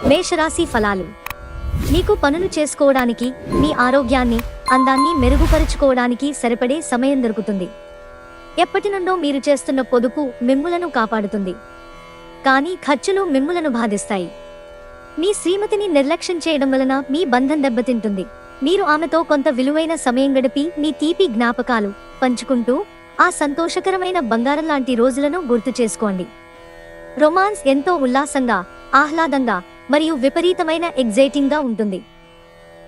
మేషరాశి ఫలాలు. మీకు పనులు చేసుకోవడానికి, మీ ఆరోగ్యాన్ని, అందాన్ని మెరుగుపరుచుకోవడానికి సరిపడే సమయం దొరుకుతుంది. ఎప్పటి నుండో మీరు చేస్తున్న పొదుపు మిమ్ములను కాపాడుతుంది. కానీ ఖర్చులు మిమ్ములను బాధిస్తాయి. మీ శ్రీమతిని నిర్లక్ష్యం చేయడం వలన మీ బంధం దెబ్బతింటుంది. మీరు ఆమెతో కొంత విలువైన సమయం గడిపి మీ తీపి జ్ఞాపకాలు పంచుకుంటూ ఆ సంతోషకరమైన బంగారం లాంటి రోజులను గుర్తు చేసుకోండి. రొమాన్స్ ఎంతో ఉల్లాసంగా, ఆహ్లాదంగా మరియు విపరీతమైన ఎగ్జైటింగ్గా ఉంటుంది.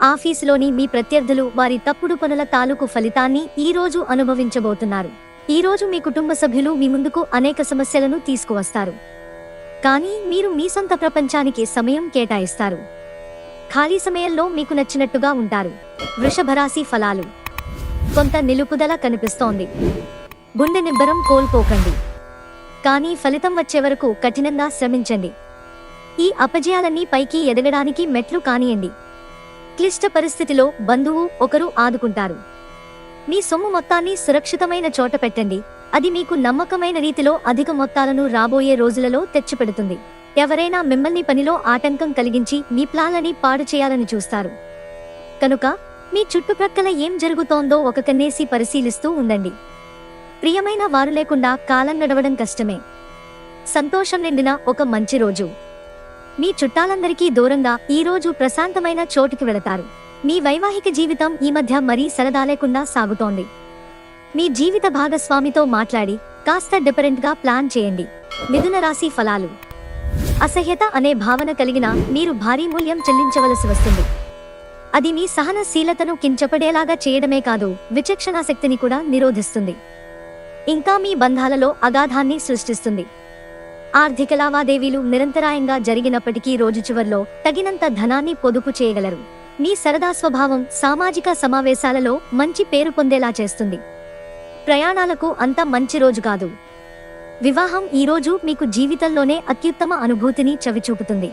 ఆఫీసులోని మీ ప్రత్యర్థులు వారి తప్పుడు పనుల తాలూకు ఫలితాన్ని ఈ రోజు అనుభవించబోతున్నారు. ఈ రోజు మీ కుటుంబ సభ్యులు మీ ముందుకు అనేక సమస్యలను తీసుకువస్తారు. కానీ మీరు మీ సొంత ప్రపంచానికి సమయం కేటాయిస్తారు. ఖాళీ సమయంలో మీకు నచ్చినట్టుగా ఉంటారు. వృషభరాశి ఫలాలు. కొంత నిలుపుదల కనిపిస్తోంది. గుండె నిబ్బరం కోల్పోకండి. కానీ ఫలితం వచ్చే వరకు కఠినంగా శ్రమించండి. ఈ అపజయాలన్నీ పైకి ఎదగడానికి మెట్లు కానియండి. క్లిష్ట పరిస్థితిలో బంధువు ఒకరు ఆదుకుంటారు. మీ సొమ్ము మొత్తాన్ని సురక్షితమైన చోట పెట్టండి. అది మీకు నమ్మకమైన రీతిలో అధిక మొత్తాలను రాబోయే రోజులలో తెచ్చిపెడుతుంది. ఎవరైనా మిమ్మల్ని పనిలో ఆటంకం కలిగించి మీ ప్లాన్లని పాడు చేయాలని చూస్తారు. కనుక మీ చుట్టుప్రక్కల ఏం జరుగుతోందో ఒక కన్నేసి పరిశీలిస్తూ ఉండండి. ప్రియమైన వారు లేకుండా కాలం గడవడం కష్టమే. సంతోషం నిండిన ఒక మంచి రోజు. మీ చుట్టాలందరికీ దూరంగా ఈ రోజు ప్రశాంతమైన చోటుకి వెళతారు. మీ వైవాహిక జీవితం ఈ మధ్య మరీ సరదా లేకుండా సాగుతోంది. మీ జీవిత భాగస్వామితో మాట్లాడి కాస్త డిఫరెంట్గా ప్లాన్ చేయండి. మిథున రాశి ఫలాలు. అసహ్యత అనే భావన కలిగిన మీరు భారీ మూల్యం చెల్లించవలసి వస్తుంది. అది మీ సహనశీలతను కించపడేలాగా చేయడమే కాదు, విచక్షణాశక్తిని కూడా నిరోధిస్తుంది. ఇంకా మీ బంధాలలో అగాధాన్ని సృష్టిస్తుంది. ఆర్థిక లావాదేవీలు నిరంతరాయంగా జరిగినప్పటికీ రోజు చివర్లో తగినంత ధనాన్ని పొదుపు చేయగలరు. మీ సరదా స్వభావం సామాజిక సమావేశాలలో మంచి పేరు పొందేలా చేస్తుంది. ప్రయాణాలకు అంత మంచి రోజు కాదు. వివాహం ఈ రోజు మీకు జీవితంలోనే అత్యుత్తమ అనుభూతిని చవిచూపుతుంది.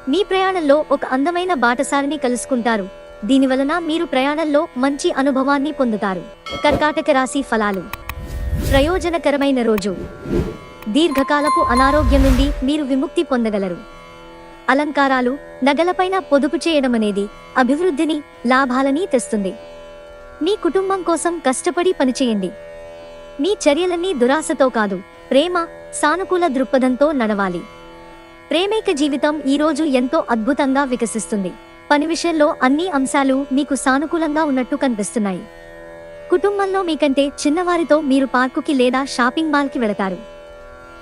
మీ ప్రయాణంలో ఒక అందమైన బాటసారిని కలుసుకుంటారు. దీనివలన మీరు ప్రయాణంలో మంచి అనుభవాన్ని పొందుతారు. కర్కాటక రాశి ఫలాలు. ప్రయోజనకరమైన రోజు. దీర్ఘకాలపు అనారోగ్యం నుండి మీరు విముక్తి పొందగలరు. అలంకారాలు, నగలపైన పొదుపు చేయడమనేది అభివృద్ధిని, లాభాలని తెస్తుంది. మీ కుటుంబం కోసం కష్టపడి పనిచేయండి. మీ చర్యలన్నీ దురాశతో కాదు, ప్రేమ, సానుకూల దృక్పథంతో నడవాలి. ప్రేమైక జీవితం ఈరోజు ఎంతో అద్భుతంగా వికసిస్తుంది. పని విషయంలో అన్ని అంశాలు మీకు సానుకూలంగా ఉన్నట్టు కనిపిస్తున్నాయి. కుటుంబంలో మీకంటే చిన్నవారితో మీరు పార్కుకి లేదా షాపింగ్ మాల్కి వెళతారు.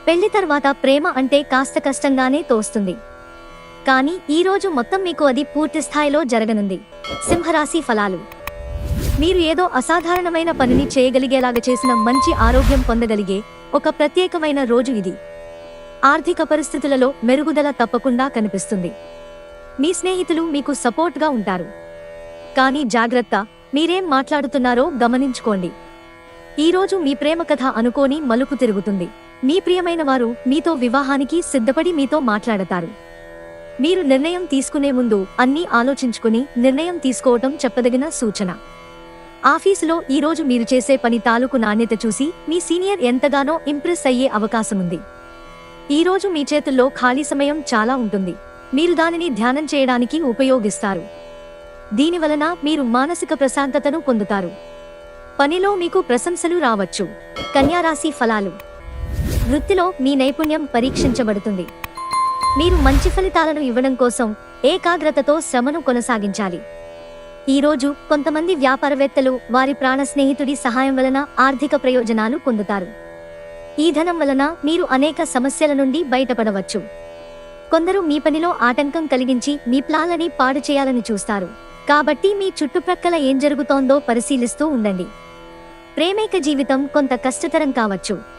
పెళ్లి తర్వాత ప్రేమ అంటే కాస్త కష్టంగానే తోస్తుంది. కానీ ఈరోజు మొత్తం మీకు అది పూర్తి స్థాయిలో జరగనుంది. సింహరాశి ఫలాలు. మీరు ఏదో అసాధారణమైన పనిని చేయగలిగేలాగా చేసిన మంచి ఆరోగ్యం పొందగలిగే ఒక ప్రత్యేకమైన రోజు ఇది. ఆర్థిక పరిస్థితులలో మెరుగుదల తప్పకుండా కనిపిస్తుంది. మీ స్నేహితులు మీకు సపోర్ట్గా ఉంటారు. కానీ జాగ్రత్త, మీరేం మాట్లాడుతున్నారో గమనించుకోండి. ఈరోజు మీ ప్రేమ కథ అనుకోని మలుపు తిరుగుతుంది. మీ ప్రియమైన వారు మీతో వివాహానికి సిద్ధపడి మీతో మాట్లాడతారు. మీరు నిర్ణయం తీసుకునే ముందు అన్నీ ఆలోచించుకుని నిర్ణయం తీసుకోవటం చెప్పదగిన సూచన. ఆఫీసులో ఈరోజు మీరు చేసే పని తాలూకు నాణ్యత చూసి మీ సీనియర్ ఎంతగానో ఇంప్రెస్ అయ్యే అవకాశముంది. ఈరోజు మీ చేతుల్లో ఖాళీ సమయం చాలా ఉంటుంది. మీరు దానిని ధ్యానం చేయడానికి ఉపయోగిస్తారు. దీనివలన మీరు మానసిక ప్రశాంతతను పొందుతారు. పనిలో మీకు ప్రశంసలు రావచ్చు. కన్యారాశి ఫలాలు. వృత్తిలో మీ నైపుణ్యం పరీక్షించబడుతుంది. మీరు మంచి ఫలితాలను ఇవ్వడం కోసం ఏకాగ్రతతో శ్రమను కొనసాగించాలి. ఈరోజు కొంతమంది వ్యాపారవేత్తలు వారి ప్రాణ స్నేహితుడి సహాయం వలన ఆర్థిక ప్రయోజనాలు పొందుతారు. ఈ ధనం వలన మీరు అనేక సమస్యల నుండి బయటపడవచ్చు. కొందరు మీ పనిలో ఆటంకం కలిగించి మీ ప్లాన్లని పాడు చేయాలని చూస్తారు. కాబట్టి మీ చుట్టుప్రక్కల ఏం జరుగుతోందో పరిశీలిస్తూ ఉండండి. ప్రేమైక జీవితం కొంత కష్టతరం కావచ్చు.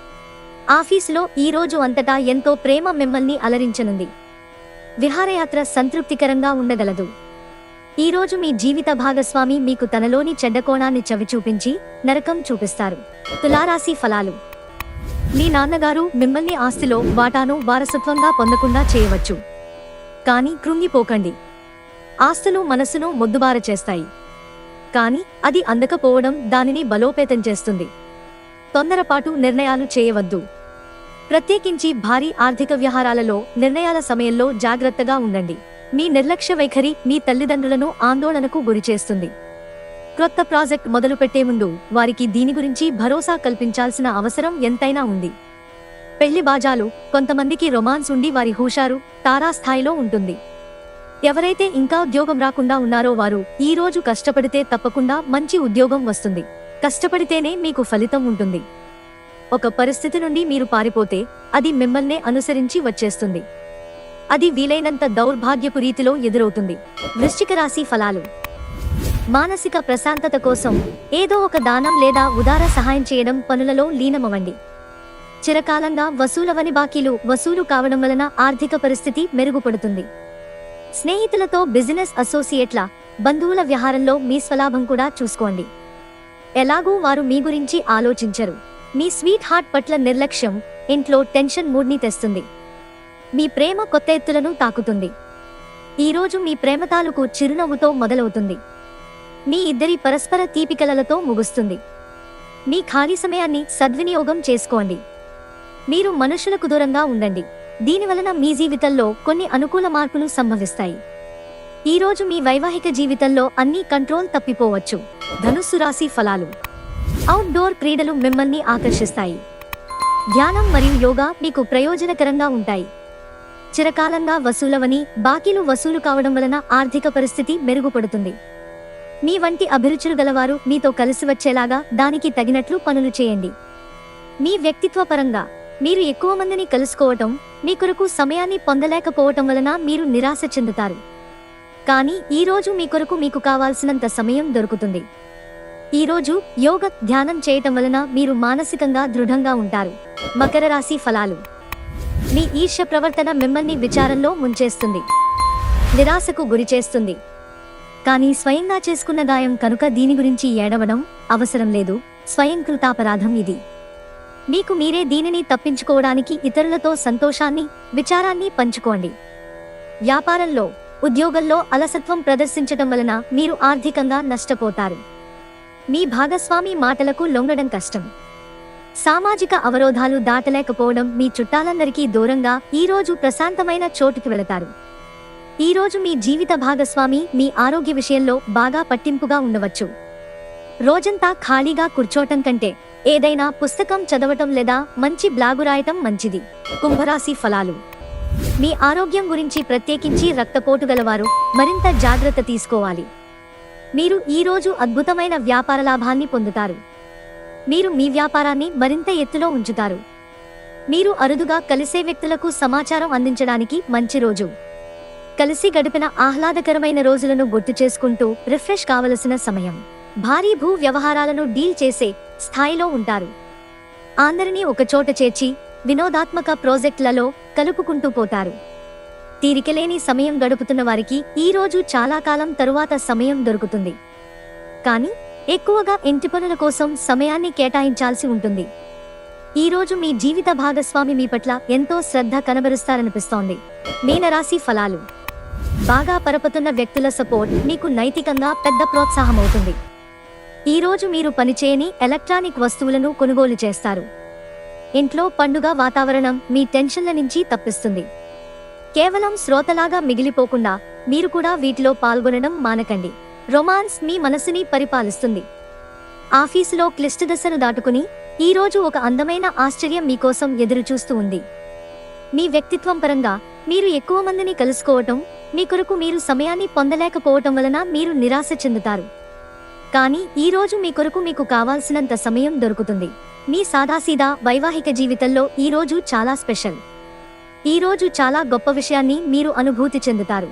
ఆఫీసులో ఈ రోజు అంతటా ఎంతో ప్రేమ మిమ్మల్ని అలరించనుంది. విహారయాత్ర సంతృప్తికరంగా ఉండగలదు. ఈరోజు మీ జీవిత భాగస్వామి మీకు తనలోని చెడ్డ కోణాన్ని చవిచూపించి నరకం చూపిస్తారు. తులారాశి ఫలాలు. మీ నాన్నగారు మిమ్మల్ని ఆస్తిలో వాటాను వారసత్వంగా పొందకుండా చేయవచ్చు. కానీ కృంగిపోకండి. ఆస్తులు మనసును మొద్దుబార చేస్తాయి. కానీ అది అందకపోవడం దానిని బలోపేతం చేస్తుంది. తొందరపాటు నిర్ణయాలు చేయవద్దు. ప్రత్యేకించి భారీ ఆర్థిక వ్యవహారాలలో నిర్ణయాల సమయంలో జాగ్రత్తగా ఉండండి. మీ నిర్లక్ష్య వైఖరి మీ తల్లిదండ్రులను ఆందోళనకు గురిచేస్తుంది. క్రొత్త ప్రాజెక్ట్ మొదలుపెట్టే ముందు వారికి దీని గురించి భరోసా కల్పించాల్సిన అవసరం ఎంతైనా ఉంది. పెళ్లి బాజాలు, కొంతమందికి రొమాన్స్ ఉండి వారి హుషారు తారాస్థాయిలో ఉంటుంది. ఎవరైతే ఇంకా ఉద్యోగం రాకుండా ఉన్నారో వారు ఈ రోజు కష్టపడితే తప్పకుండా మంచి ఉద్యోగం వస్తుంది. కష్టపడితేనే మీకు ఫలితం ఉంటుంది. ఒక పరిస్థితి నుండి మీరు పారిపోతే అది మిమ్మల్నే అనుసరించి వచ్చేస్తుంది. అది వీలైనంత దౌర్భాగ్యపు రీతిలో ఎదురవుతుంది. వృశ్చిక రాశి ఫలాలు. మానసిక ప్రశాంతత కోసం ఏదో ఒక దానం లేదా ఉదార సహాయం చేయడం పనులలో లీనమవ్వండి. చిరకాలంగా వసూలవని బాకీలు వసూలు కావడం వలన ఆర్థిక పరిస్థితి మెరుగుపడుతుంది. స్నేహితులతో బిజినెస్ అసోసియేట్ల బంధువుల వ్యవహారంలో మీ స్వలాభం కూడా చూసుకోండి. ఎలాగూ వారు మీ గురించి ఆలోచించరు. మీ స్వీట్ హార్ట్ పట్ల నిర్లక్ష్యం ఇంట్లో టెన్షన్ మూడ్ని తెస్తుంది. మీ ప్రేమ కొత్త ఎత్తులను తాకుతుంది. ఈరోజు మీ ప్రేమ తాలూకు చిరునవ్వుతో మొదలవుతుంది. మీ ఇద్దరి పరస్పర తీపికలలతో ముగుస్తుంది. మీ ఖాళీ సమయాన్ని సద్వినియోగం చేసుకోండి. మీరు మనుషులకు దూరంగా ఉండండి. దీనివలన మీ జీవితంలో కొన్ని అనుకూల మార్పులు సంభవిస్తాయి. ఈరోజు మీ వైవాహిక జీవితంలో అన్ని కంట్రోల్ తప్పిపోవచ్చు. ధనుస్సు రాశి ఫలాలు. అవుట్డోర్ క్రీడలు మిమ్మల్ని ఆకర్షిస్తాయి. ధ్యానం మరియు యోగా మీకు ప్రయోజనకరంగా ఉంటాయి. చిరకాలంగా వసూలవని బాకీలు వసూలు కావడం వలన ఆర్థిక పరిస్థితి మెరుగుపడుతుంది. మీ వంటి అభిరుచులు గలవారు మీతో కలిసి వచ్చేలాగా దానికి తగినట్లు పనులు చేయండి. మీ వ్యక్తిత్వపరంగా మీరు ఎక్కువ మందిని కలుసుకోవటం, మీ కొరకు సమయాన్ని పొందలేకపోవటం వలన మీరు నిరాశ చెందుతారు. కానీ ఈరోజు మీ కొరకు మీకు కావాల్సినంత సమయం దొరుకుతుంది. ఈరోజు యోగ ధ్యానం చేయటం వలన మీరు మానసికంగా దృఢంగా ఉంటారు. మకర రాశి ఫలాలు. మీ ఈర్ష్య ప్రవర్తన మిమ్మల్ని విచారంలో ముంచేస్తుంది, నిరాశకు గురిచేస్తుంది. కానీ స్వయంగా చేసుకున్న గాయం కనుక దీని గురించి ఏడవడం అవసరం లేదు. స్వయంకృతాపరాధం ఇది. మీకు మీరే దీనిని తప్పించుకోవడానికి ఇతరులతో సంతోషాన్ని, విచారాన్ని పంచుకోండి. వ్యాపారంలో, ఉద్యోగంలో అలసత్వం ప్రదర్శించటం వలన మీరు ఆర్థికంగా నష్టపోతారు. మీ భాగస్వామి మాటలకు లొంగడం కష్టం. సామాజిక అవరోధాలు దాటలేకపోవడం మీ చుట్టాలందరికీ దూరంగా ఈరోజు ప్రశాంతమైన చోటుకి వెళతారు. ఈరోజు మీ జీవిత భాగస్వామి మీ ఆరోగ్య విషయంలో బాగా పట్టింపుగా ఉండవచ్చు. రోజంతా ఖాళీగా కూర్చోటం కంటే ఏదైనా పుస్తకం చదవటం లేదా మంచి బ్లాగు రాయటం మంచిది. కుంభరాశి ఫలాలు. మీ ఆరోగ్యం గురించి ప్రత్యేకించి రక్తపోటు గలవారు మరింత జాగ్రత్త తీసుకోవాలి. మీరు ఈరోజు అద్భుతమైన వ్యాపార లాభాన్ని పొందుతారు. మీరు మీ వ్యాపారాన్ని మరింత ఎత్తులో ఉంచుతారు. మీరు అరుదుగా కలిసే వ్యక్తులకు సమాచారం అందించడానికి మంచి రోజు. కలిసి గడిపిన ఆహ్లాదకరమైన రోజులను గుర్తు చేసుకుంటూ రిఫ్రెష్ కావలసిన సమయం. భారీ భూ వ్యవహారాలను డీల్ చేసే స్థాయిలో ఉంటారు. అందరినీ ఒకచోట చేర్చి వినోదాత్మక ప్రాజెక్టులలో కలుపుకుంటూ పోతారు. తీరికలేని సమయం గడుపుతున్న వారికి ఈరోజు చాలా కాలం తరువాత సమయం దొరుకుతుంది. కానీ ఎక్కువగా ఇంటి పనుల కోసం సమయాన్ని కేటాయించాల్సి ఉంటుంది. ఈరోజు మీ జీవిత భాగస్వామి మీ పట్ల ఎంతో శ్రద్ధ కనబరుస్తారనిపిస్తోంది. మీనరాశి ఫలాలు. బాగా పరపతున్న వ్యక్తుల సపోర్ట్ మీకు నైతికంగా పెద్ద ప్రోత్సాహమవుతుంది. ఈరోజు మీరు పనిచేయని ఎలక్ట్రానిక్ వస్తువులను కొనుగోలు చేస్తారు. ఇంట్లో పండుగ వాతావరణం మీ టెన్షన్ల నుంచి తప్పిస్తుంది. కేవలం శ్రోతలాగా మిగిలిపోకుండా మీరు కూడా వీటిలో పాల్గొనడం మానకండి. రొమాన్స్ మీ మనసుని పరిపాలిస్తుంది. ఆఫీసులో క్లిష్ట దశను దాటుకుని ఈరోజు ఒక అందమైన ఆశ్చర్యం మీకోసం ఎదురుచూస్తూ ఉంది. మీ వ్యక్తిత్వం పరంగా మీరు ఎక్కువ మందిని కలుసుకోవటం, మీ కొరకు మీరు సమయాన్ని పొందలేకపోవటం వలన మీరు నిరాశ చెందుతారు. కానీ ఈరోజు మీ కొరకు మీకు కావాల్సినంత సమయం దొరుకుతుంది. మీ సాదాసీదా వైవాహిక జీవితంలో ఈరోజు చాలా స్పెషల్. ఈరోజు చాలా గొప్ప విషయాన్ని మీరు అనుభూతి చెందుతారు.